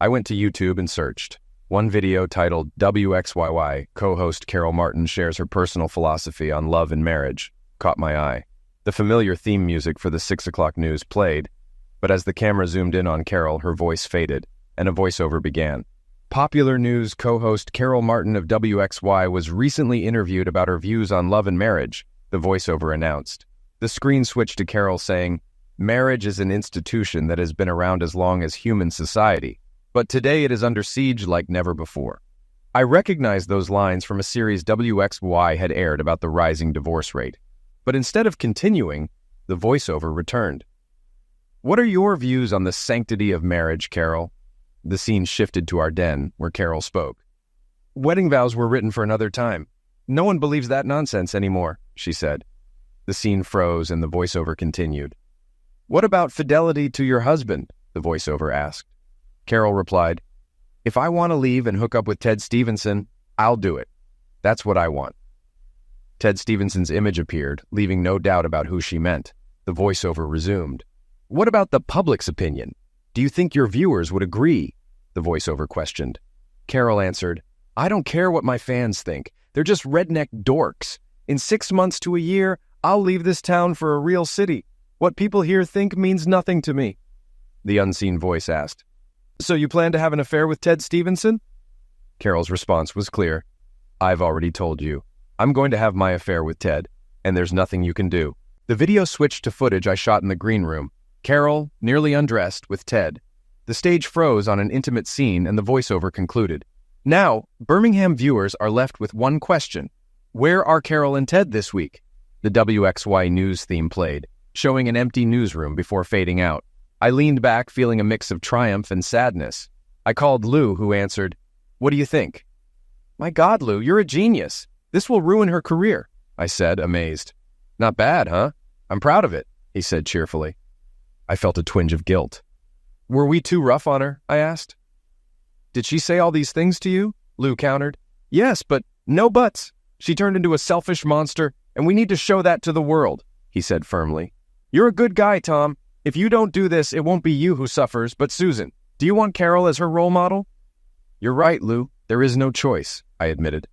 I went to YouTube and searched. One video titled WXYY, co-host Carol Martin shares her personal philosophy on love and marriage, caught my eye. The familiar theme music for the 6 o'clock news played, but as the camera zoomed in on Carol, her voice faded, and a voiceover began. Popular news co-host Carol Martin of WXY was recently interviewed about her views on love and marriage, the voiceover announced. The screen switched to Carol saying, Marriage is an institution that has been around as long as human society, but today it is under siege like never before. I recognized those lines from a series WXY had aired about the rising divorce rate, but instead of continuing, the voiceover returned. What are your views on the sanctity of marriage, Carol? The scene shifted to our den, where Carol spoke. Wedding vows were written for another time. No one believes that nonsense anymore, she said. The scene froze and the voiceover continued. What about fidelity to your husband? The voiceover asked. Carol replied, If I want to leave and hook up with Ted Stevenson, I'll do it. That's what I want. Ted Stevenson's image appeared, leaving no doubt about who she meant. The voiceover resumed. What about the public's opinion? Do you think your viewers would agree? The voiceover questioned. Carol answered, I don't care what my fans think. They're just redneck dorks. In 6 months to a year, I'll leave this town for a real city. What people here think means nothing to me, the unseen voice asked. So you plan to have an affair with Ted Stevenson? Carol's response was clear. I've already told you. I'm going to have my affair with Ted, and there's nothing you can do. The video switched to footage I shot in the green room. Carol, nearly undressed, with Ted. The stage froze on an intimate scene, and the voiceover concluded. Now, Birmingham viewers are left with one question. Where are Carol and Ted this week? The WXY News theme played, showing an empty newsroom before fading out. I leaned back, feeling a mix of triumph and sadness. I called Lou, who answered, What do you think? My God, Lou, you're a genius. This will ruin her career, I said, amazed. Not bad, huh? I'm proud of it, he said cheerfully. I felt a twinge of guilt. Were we too rough on her? I asked. Did she say all these things to you? Lou countered. Yes, but no buts. She turned into a selfish monster, and we need to show that to the world, he said firmly. You're a good guy, Tom. If you don't do this, it won't be you who suffers, but Susan. Do you want Carol as her role model? You're right, Lou. There is no choice, I admitted.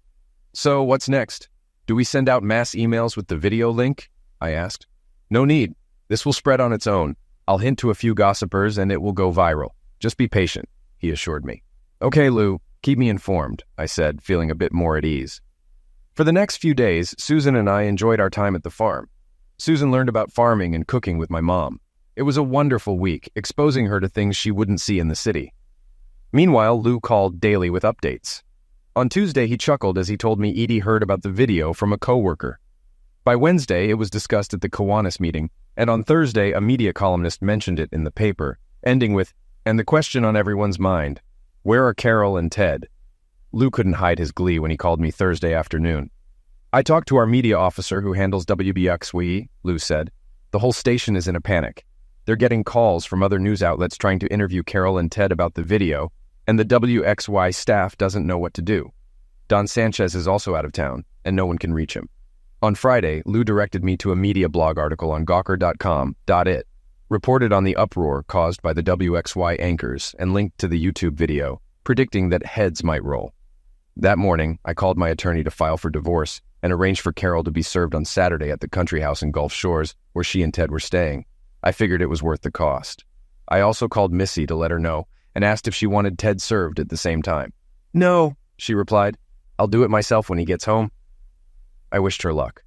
So what's next? Do we send out mass emails with the video link? I asked. No need. This will spread on its own. I'll hint to a few gossipers and it will go viral. Just be patient, he assured me. Okay, Lou, keep me informed, I said, feeling a bit more at ease. For the next few days, Susan and I enjoyed our time at the farm. Susan learned about farming and cooking with my mom. It was a wonderful week, exposing her to things she wouldn't see in the city. Meanwhile, Lou called daily with updates. On Tuesday, he chuckled as he told me Edie heard about the video from a coworker. By Wednesday, it was discussed at the Kiwanis meeting, and on Thursday, a media columnist mentioned it in the paper, ending with, and the question on everyone's mind, where are Carol and Ted? Lou couldn't hide his glee when he called me Thursday afternoon. I talked to our media officer who handles WBXY, Lou said. The whole station is in a panic. They're getting calls from other news outlets trying to interview Carol and Ted about the video, and the WXY staff doesn't know what to do. Don Sanchez is also out of town, and no one can reach him. On Friday, Lou directed me to a media blog article on Gawker.com.it, reported on the uproar caused by the WXY anchors and linked to the YouTube video, predicting that heads might roll. That morning, I called my attorney to file for divorce and arranged for Carol to be served on Saturday at the country house in Gulf Shores where she and Ted were staying. I figured it was worth the cost. I also called Missy to let her know and asked if she wanted Ted served at the same time. No, she replied. I'll do it myself when he gets home. I wished her luck.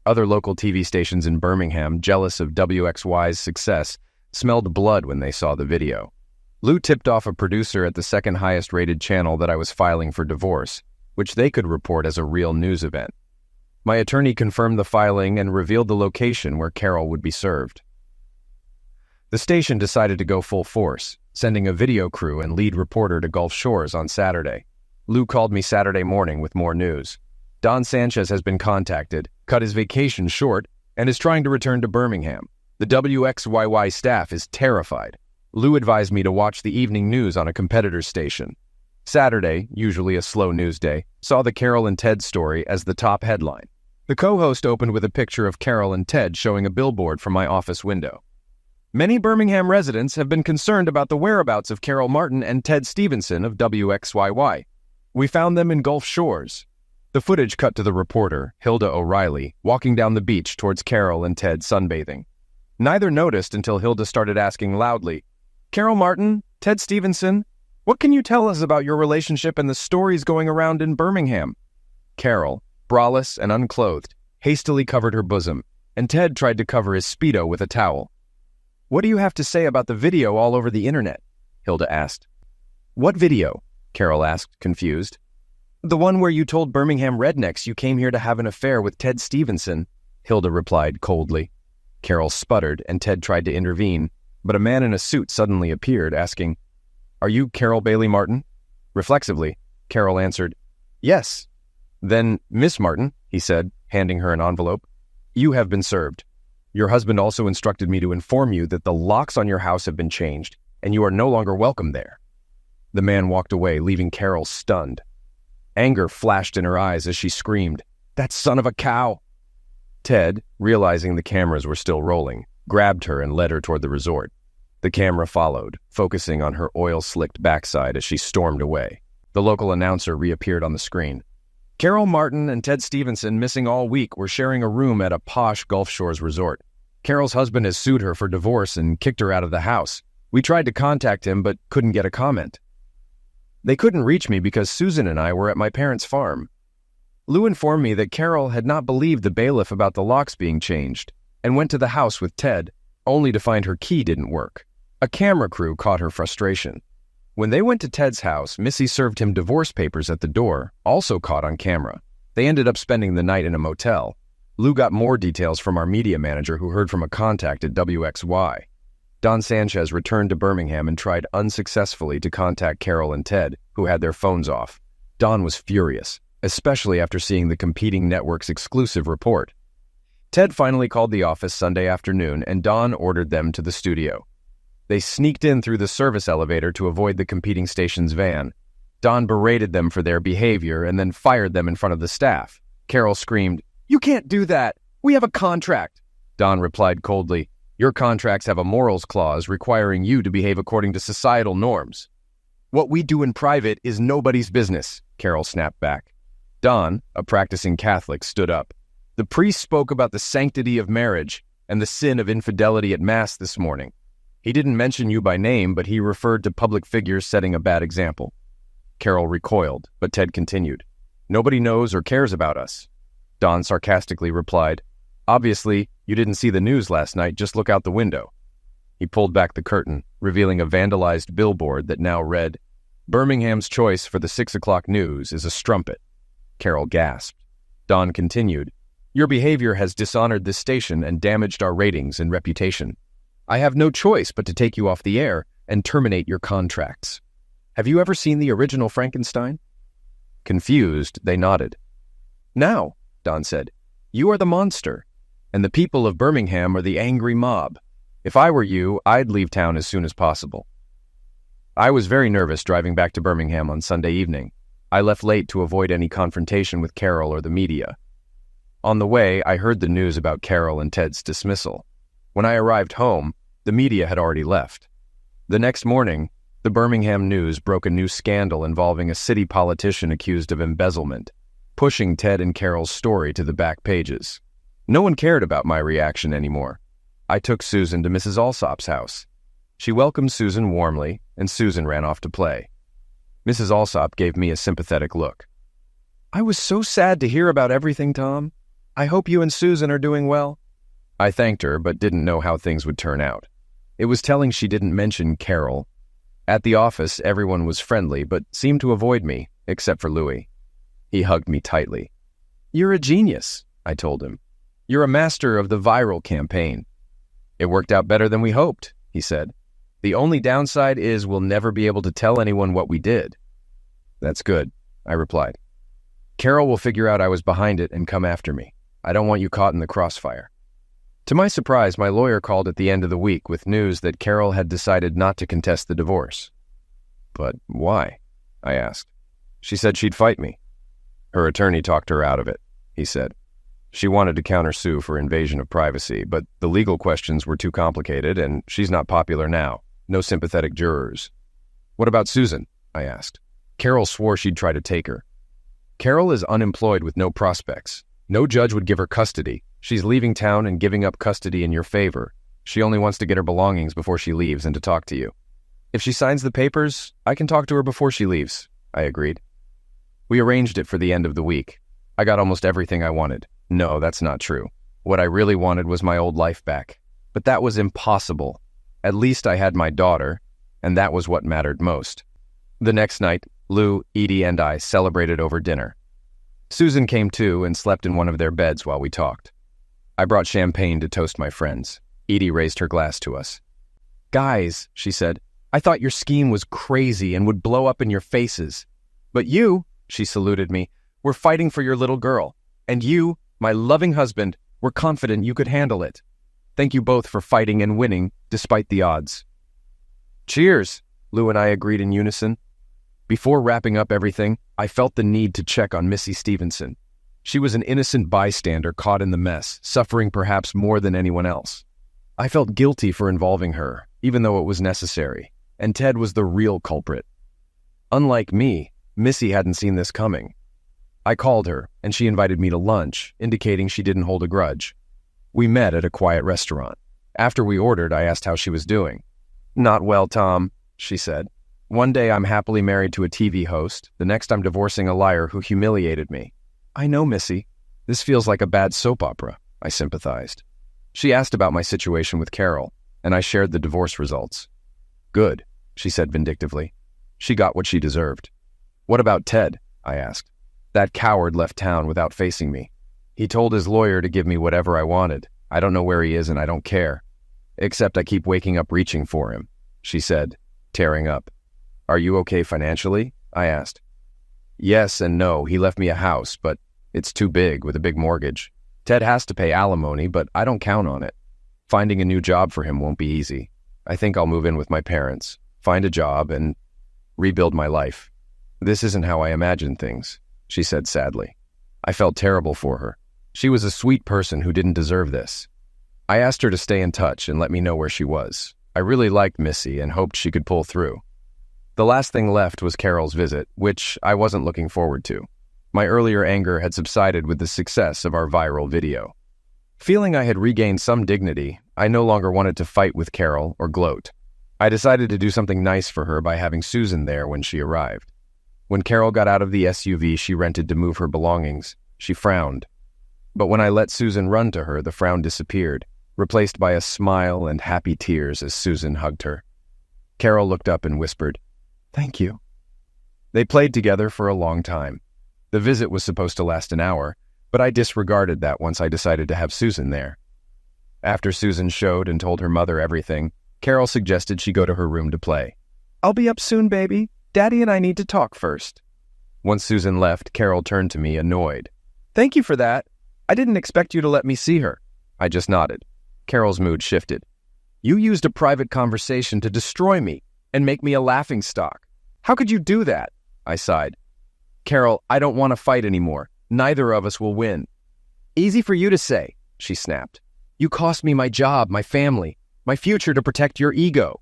Other local TV stations in Birmingham, jealous of WXY's success, smelled blood when they saw the video. Lou tipped off a producer at the second highest rated channel that I was filing for divorce, which they could report as a real news event. My attorney confirmed the filing and revealed the location where Carol would be served. The station decided to go full force, sending a video crew and lead reporter to Gulf Shores on Saturday. Lou called me Saturday morning with more news. Don Sanchez has been contacted, cut his vacation short, and is trying to return to Birmingham. The WXYY staff is terrified. Lou advised me to watch the evening news on a competitor's station. Saturday, usually a slow news day, saw the Carol and Ted story as the top headline. The co-host opened with a picture of Carol and Ted showing a billboard from my office window. Many Birmingham residents have been concerned about the whereabouts of Carol Martin and Ted Stevenson of WXYY. We found them in Gulf Shores. The footage cut to the reporter, Hilda O'Reilly, walking down the beach towards Carol and Ted sunbathing. Neither noticed until Hilda started asking loudly, Carol Martin, Ted Stevenson, what can you tell us about your relationship and the stories going around in Birmingham? Carol, braless and unclothed, hastily covered her bosom, and Ted tried to cover his Speedo with a towel. What do you have to say about the video all over the internet? Hilda asked. What video? Carol asked, confused. The one where you told Birmingham rednecks you came here to have an affair with Ted Stevenson, Hilda replied coldly. Carol sputtered, and Ted tried to intervene, but a man in a suit suddenly appeared, asking, Are you Carol Bailey Martin? Reflexively, Carol answered, Yes. Then, Miss Martin, he said, handing her an envelope, you have been served. Your husband also instructed me to inform you that the locks on your house have been changed, and you are no longer welcome there. The man walked away, leaving Carol stunned. Anger flashed in her eyes as she screamed, That son of a cow! Ted, realizing the cameras were still rolling, grabbed her and led her toward the resort. The camera followed, focusing on her oil-slicked backside as she stormed away. The local announcer reappeared on the screen. Carol Martin and Ted Stevenson, missing all week, were sharing a room at a posh Gulf Shores resort. Carol's husband has sued her for divorce and kicked her out of the house. We tried to contact him but couldn't get a comment. They couldn't reach me because Susan and I were at my parents' farm. Lou informed me that Carol had not believed the bailiff about the locks being changed and went to the house with Ted, only to find her key didn't work. A camera crew caught her frustration. When they went to Ted's house, Missy served him divorce papers at the door, also caught on camera. They ended up spending the night in a motel. Lou got more details from our media manager who heard from a contact at WXY. Don Sanchez returned to Birmingham and tried unsuccessfully to contact Carol and Ted, who had their phones off. Don was furious, especially after seeing the competing network's exclusive report. Ted finally called the office Sunday afternoon, and Don ordered them to the studio. They sneaked in through the service elevator to avoid the competing station's van. Don berated them for their behavior and then fired them in front of the staff. Carol screamed, "You can't do that! We have a contract!" Don replied coldly, "Your contracts have a morals clause requiring you to behave according to societal norms." "What we do in private is nobody's business," Carol snapped back. Don, a practicing Catholic, stood up. "The priest spoke about the sanctity of marriage and the sin of infidelity at Mass this morning. He didn't mention you by name, but he referred to public figures setting a bad example." Carol recoiled, but Ted continued, "Nobody knows or cares about us." Don sarcastically replied, "Obviously, you didn't see the news last night, just look out the window." He pulled back the curtain, revealing a vandalized billboard that now read, "Birmingham's choice for the 6 o'clock news is a strumpet." Carol gasped. Don continued, "Your behavior has dishonored this station and damaged our ratings and reputation. I have no choice but to take you off the air and terminate your contracts. Have you ever seen the original Frankenstein?" Confused, they nodded. "Now," Don said, "you are the monster, and the people of Birmingham are the angry mob. If I were you, I'd leave town as soon as possible." I was very nervous driving back to Birmingham on Sunday evening. I left late to avoid any confrontation with Carol or the media. On the way, I heard the news about Carol and Ted's dismissal. When I arrived home, the media had already left. The next morning, the Birmingham News broke a new scandal involving a city politician accused of embezzlement, pushing Ted and Carol's story to the back pages. No one cared about my reaction anymore. I took Susan to Mrs. Alsop's house. She welcomed Susan warmly, and Susan ran off to play. Mrs. Alsop gave me a sympathetic look. "I was so sad to hear about everything, Tom. I hope you and Susan are doing well." I thanked her, but didn't know how things would turn out. It was telling she didn't mention Carol. At the office, everyone was friendly, but seemed to avoid me, except for Louis. He hugged me tightly. "You're a genius," I told him. "You're a master of the viral campaign." "It worked out better than we hoped," he said. "The only downside is we'll never be able to tell anyone what we did." "That's good," I replied. "Carol will figure out I was behind it and come after me. I don't want you caught in the crossfire." To my surprise, my lawyer called at the end of the week with news that Carol had decided not to contest the divorce. "But why?" I asked. "She said she'd fight me." "Her attorney talked her out of it," he said. "She wanted to countersue for invasion of privacy, but the legal questions were too complicated, and she's not popular now. No sympathetic jurors." "What about Susan?" I asked. "Carol swore she'd try to take her." "Carol is unemployed with no prospects. No judge would give her custody. She's leaving town and giving up custody in your favor. She only wants to get her belongings before she leaves and to talk to you." "If she signs the papers, I can talk to her before she leaves," I agreed. We arranged it for the end of the week. I got almost everything I wanted. No, that's not true. What I really wanted was my old life back. But that was impossible. At least I had my daughter, and that was what mattered most. The next night, Lou, Edie, and I celebrated over dinner. Susan came too and slept in one of their beds while we talked. I brought champagne to toast my friends. Edie raised her glass to us. "Guys," she said, "I thought your scheme was crazy and would blow up in your faces. But you," she saluted me, "were fighting for your little girl. And you, my loving husband, were confident you could handle it. Thank you both for fighting and winning, despite the odds." "Cheers," Lou and I agreed in unison. Before wrapping up everything, I felt the need to check on Missy Stevenson. She was an innocent bystander caught in the mess, suffering perhaps more than anyone else. I felt guilty for involving her, even though it was necessary, and Ted was the real culprit. Unlike me, Missy hadn't seen this coming. I called her, and she invited me to lunch, indicating she didn't hold a grudge. We met at a quiet restaurant. After we ordered, I asked how she was doing. "Not well, Tom," she said. "One day I'm happily married to a TV host. The next I'm divorcing a liar who humiliated me." "I know, Missy. This feels like a bad soap opera," I sympathized. She asked about my situation with Carol, and I shared the divorce results. "Good," she said vindictively. She got what she deserved. "What about Ted?" I asked. "That coward left town without facing me. He told his lawyer to give me whatever I wanted. I don't know where he is and I don't care. Except I keep waking up reaching for him," she said, tearing up. "Are you okay financially?" I asked. "Yes and no. He left me a house, but it's too big with a big mortgage. Ted has to pay alimony, but I don't count on it. Finding a new job for him won't be easy. I think I'll move in with my parents, find a job, and rebuild my life. This isn't how I imagined things," she said sadly. I felt terrible for her. She was a sweet person who didn't deserve this. I asked her to stay in touch and let me know where she was. I really liked Missy and hoped she could pull through. The last thing left was Carol's visit, which I wasn't looking forward to. My earlier anger had subsided with the success of our viral video. Feeling I had regained some dignity, I no longer wanted to fight with Carol or gloat. I decided to do something nice for her by having Susan there when she arrived. When Carol got out of the SUV she rented to move her belongings, she frowned. But when I let Susan run to her, the frown disappeared, replaced by a smile and happy tears as Susan hugged her. Carol looked up and whispered, "Thank you." They played together for a long time. The visit was supposed to last an hour, but I disregarded that once I decided to have Susan there. After Susan showed and told her mother everything, Carol suggested she go to her room to play. "I'll be up soon, baby. Daddy and I need to talk first." Once Susan left, Carol turned to me, annoyed. "Thank you for that. I didn't expect you to let me see her." I just nodded. Carol's mood shifted. "You used a private conversation to destroy me and make me a laughingstock. How could you do that?" I sighed. "Carol, I don't want to fight anymore. Neither of us will win." "Easy for you to say," she snapped. "You cost me my job, my family, my future to protect your ego."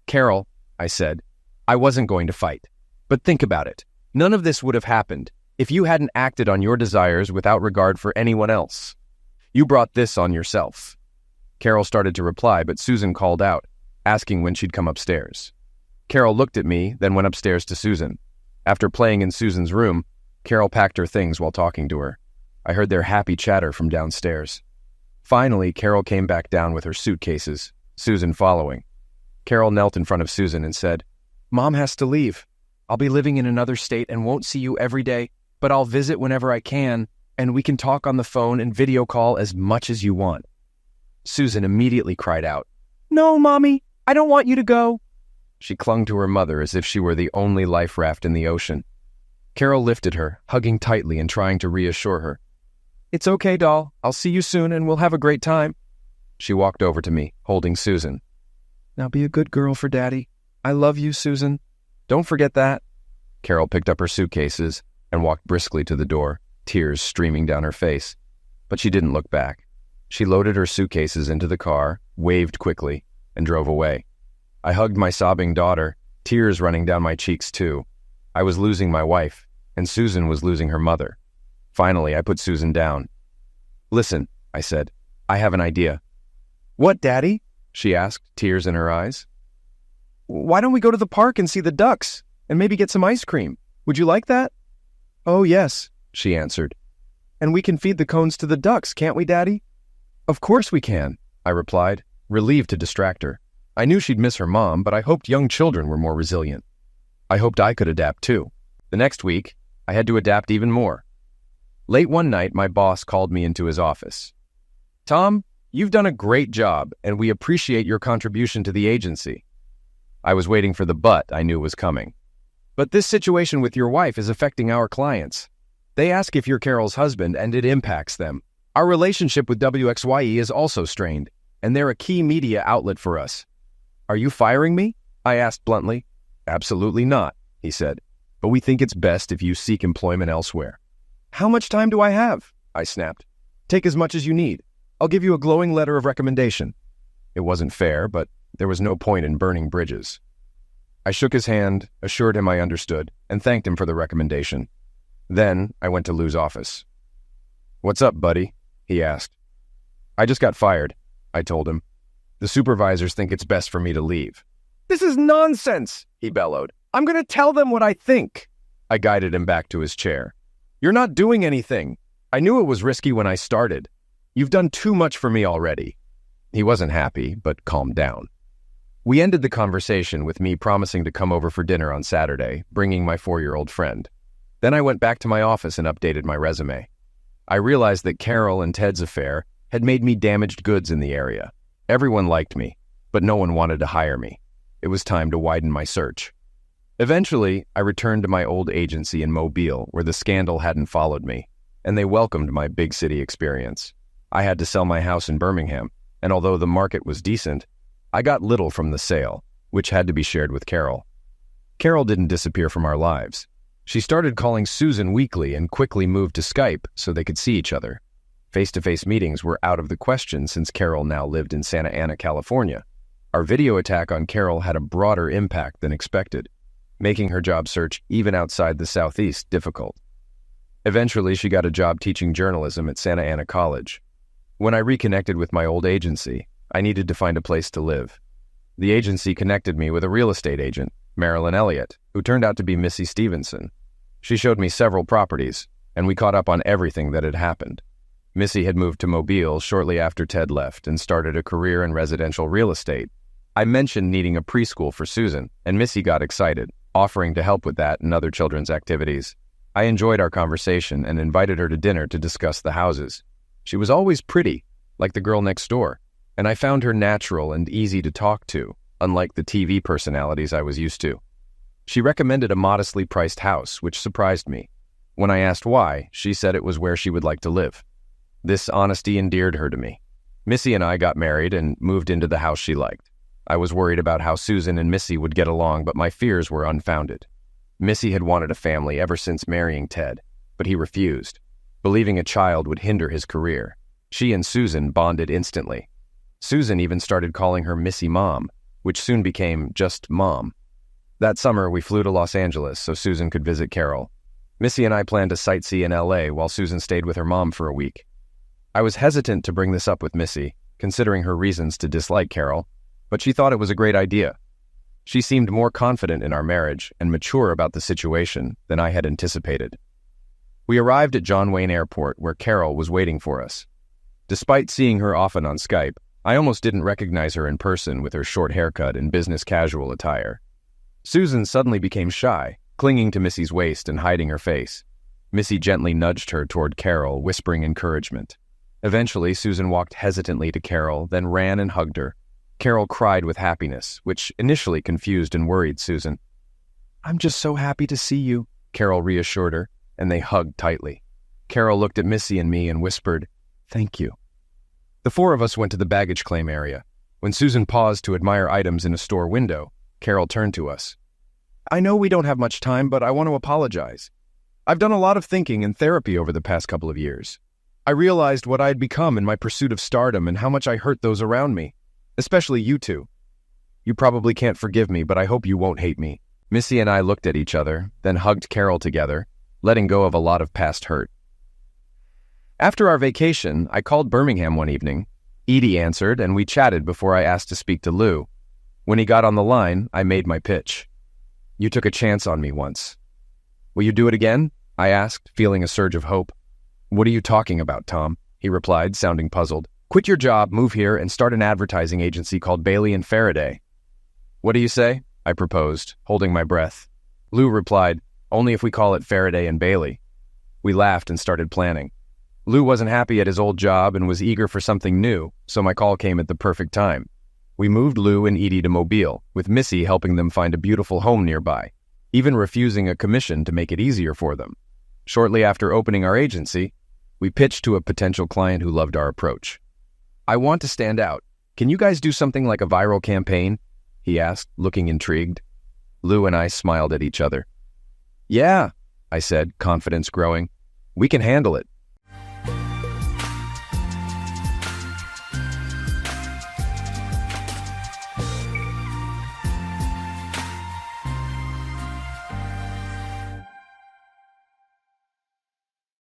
"Carol," I said, "I wasn't going to fight. But think about it. None of this would have happened if you hadn't acted on your desires without regard for anyone else. You brought this on yourself." Carol started to reply, but Susan called out, asking when she'd come upstairs. Carol looked at me, then went upstairs to Susan. After playing in Susan's room, Carol packed her things while talking to her. I heard their happy chatter from downstairs. Finally, Carol came back down with her suitcases, Susan following. Carol knelt in front of Susan and said, "Mom has to leave. I'll be living in another state and won't see you every day, but I'll visit whenever I can, and we can talk on the phone and video call as much as you want." Susan immediately cried out, "No, Mommy, I don't want you to go." She clung to her mother as if she were the only life raft in the ocean. Carol lifted her, hugging tightly and trying to reassure her. "It's okay, doll. I'll see you soon and we'll have a great time." She walked over to me, holding Susan. "Now be a good girl for Daddy. I love you, Susan. Don't forget that." Carol picked up her suitcases and walked briskly to the door, tears streaming down her face. But she didn't look back. She loaded her suitcases into the car, waved quickly, and drove away. I hugged my sobbing daughter, tears running down my cheeks too. I was losing my wife, and Susan was losing her mother. Finally, I put Susan down. "Listen," I said, "I have an idea." "What, Daddy?" she asked, tears in her eyes. "Why don't we go to the park and see the ducks, and maybe get some ice cream? Would you like that?" "Oh, yes," she answered. "And we can feed the cones to the ducks, can't we, Daddy?" "Of course we can," I replied, relieved to distract her. I knew she'd miss her mom, but I hoped young children were more resilient. I hoped I could adapt too. The next week, I had to adapt even more. Late one night, my boss called me into his office. "Tom, you've done a great job, and we appreciate your contribution to the agency." I was waiting for the but I knew was coming. "But this situation with your wife is affecting our clients. They ask if you're Carol's husband, and it impacts them. Our relationship with WXYE is also strained, and they're a key media outlet for us." "Are you firing me?" I asked bluntly. "Absolutely not," he said. "But we think it's best if you seek employment elsewhere." "How much time do I have?" I snapped. "Take as much as you need. I'll give you a glowing letter of recommendation." It wasn't fair, but there was no point in burning bridges. I shook his hand, assured him I understood, and thanked him for the recommendation. Then I went to Lou's office. "What's up, buddy?" he asked. I just got fired, I told him. The supervisors think it's best for me to leave.
This is nonsense, he bellowed. I'm going to tell them what I think.
I guided him back to his chair. You're not doing anything. I knew it was risky when I started. You've done too much for me already. He wasn't happy, but calmed down. We ended the conversation with me promising to come over for dinner on Saturday, bringing my 4-year-old friend. Then I went back to my office and updated my resume. I realized that Carol and Ted's affair had made me damaged goods in the area. Everyone liked me, but no one wanted to hire me. It was time to widen my search. Eventually, I returned to my old agency in Mobile, where the scandal hadn't followed me, and they welcomed my big city experience. I had to sell my house in Birmingham, and although the market was decent, I got little from the sale, which had to be shared with Carol. Carol didn't disappear from our lives. She started calling Susan weekly and quickly moved to Skype so they could see each other. Face-to-face meetings were out of the question since Carol now lived in Santa Ana, California. Our video attack on Carol had a broader impact than expected, making her job search even outside the Southeast difficult. Eventually, she got a job teaching journalism at Santa Ana College. When I reconnected with my old agency, I needed to find a place to live. The agency connected me with a real estate agent, Marilyn Elliott, who turned out to be Missy Stevenson. She showed me several properties, and we caught up on everything that had happened. Missy had moved to Mobile shortly after Ted left and started a career in residential real estate. I mentioned needing a preschool for Susan, and Missy got excited, offering to help with that and other children's activities. I enjoyed our conversation and invited her to dinner to discuss the houses. She was always pretty, like the girl next door, and I found her natural and easy to talk to, unlike the TV personalities I was used to. She recommended a modestly priced house, which surprised me. When I asked why, she said it was where she would like to live. This honesty endeared her to me. Missy and I got married and moved into the house she liked. I was worried about how Susan and Missy would get along, but my fears were unfounded. Missy had wanted a family ever since marrying Ted, but he refused, believing a child would hinder his career. She and Susan bonded instantly. Susan even started calling her Missy Mom, which soon became just Mom. That summer, we flew to Los Angeles so Susan could visit Carol. Missy and I planned to sightsee in LA while Susan stayed with her mom for a week. I was hesitant to bring this up with Missy, considering her reasons to dislike Carol, but she thought it was a great idea. She seemed more confident in our marriage and mature about the situation than I had anticipated. We arrived at John Wayne Airport, where Carol was waiting for us. Despite seeing her often on Skype, I almost didn't recognize her in person with her short haircut and business casual attire. Susan suddenly became shy, clinging to Missy's waist and hiding her face. Missy gently nudged her toward Carol, whispering encouragement. Eventually, Susan walked hesitantly to Carol, then ran and hugged her. Carol cried with happiness, which initially confused and worried Susan. "I'm just so happy to see you," Carol reassured her, and they hugged tightly. Carol looked at Missy and me and whispered, "Thank you." The four of us went to the baggage claim area. When Susan paused to admire items in a store window, Carol turned to us. "I know we don't have much time, but I want to apologize. I've done a lot of thinking and therapy over the past couple of years. I realized what I had become in my pursuit of stardom and how much I hurt those around me, especially you two. You probably can't forgive me, but I hope you won't hate me." Missy and I looked at each other, then hugged Carol together, letting go of a lot of past hurt. After our vacation, I called Birmingham one evening. Edie answered, and we chatted before I asked to speak to Lou. When he got on the line, I made my pitch. "You took a chance on me once. Will you do it again?" I asked, feeling a surge of hope. "What are you talking about, Tom?" he replied, sounding puzzled. "Quit your job, move here, and start an advertising agency called Bailey and Faraday." "What do you say?" I proposed, holding my breath. Lou replied, "Only if we call it Faraday and Bailey." We laughed and started planning. Lou wasn't happy at his old job and was eager for something new, so my call came at the perfect time. We moved Lou and Edie to Mobile, with Missy helping them find a beautiful home nearby, even refusing a commission to make it easier for them. Shortly after opening our agency, we pitched to a potential client who loved our approach. "I want to stand out. Can you guys do something like a viral campaign?" he asked, looking intrigued. Lou and I smiled at each other. "Yeah," I said, confidence growing. "We can handle it.